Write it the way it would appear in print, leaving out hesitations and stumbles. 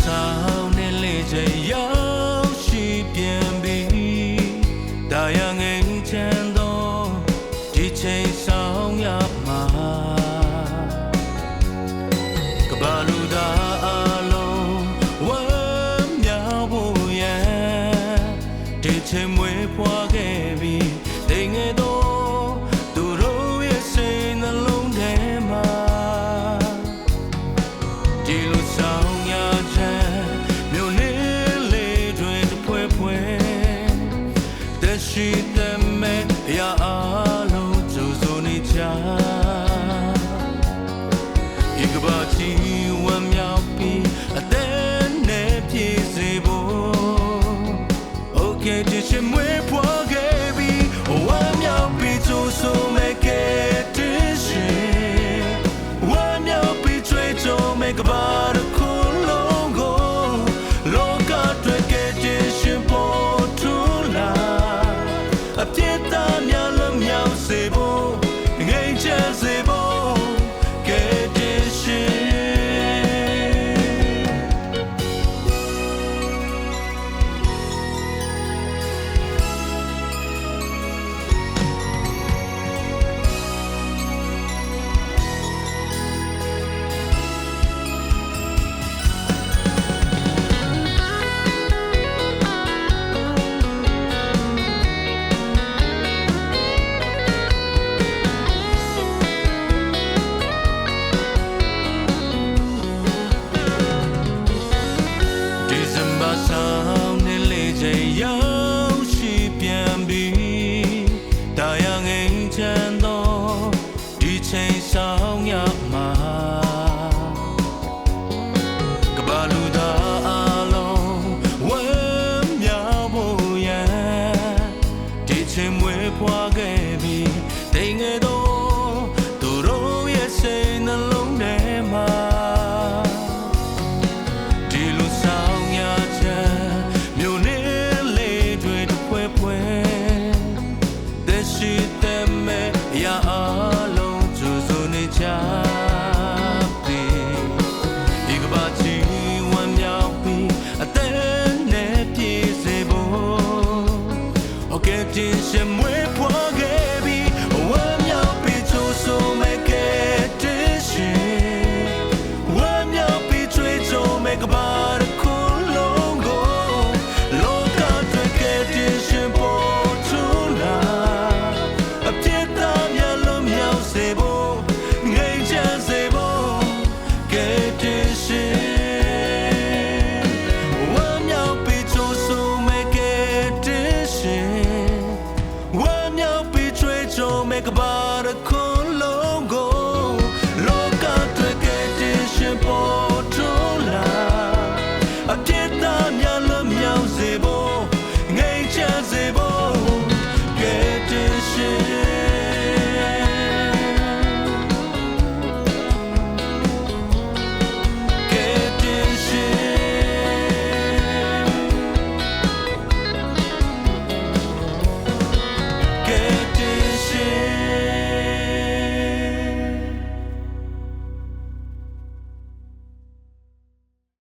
ဆောင်နဲ့လေချင်ရောက်ရှိပြန်ပြီဒါရငိမ်ချမ်းသောဒီချိန်ဆောင်ရမှာကဘာလူသားအလုံးဝမ်းမြောက်ဖို့ရန်ဒီချိန်မွေးဖွားခဲ့ပြီတိမ်ငယ်သောသူတို့ရဲ့စိတ်နှလုံးထဲမှာဒီလိုဆောင်ရခြင်းမြို့နေလေးတွေတဖွဲဖွဲသက်ရှိတဲ့မဲ့ရာအလုံးကျိုးစိုးနေကြဤကဘာချီဝမ်းမြောက်ပြီးအသက်နဲ့ပြည့်စေဖို့ Okay ဒီချိန်မွေးဖွားခဲ့ပြီဝမ်းမြောက်ပြီးကျိုးစိုးမဲ့ကဲတည်းရှင်ဝမ်းမြောက်ပြီးကြွေးကြော်မဲ့ကဘာ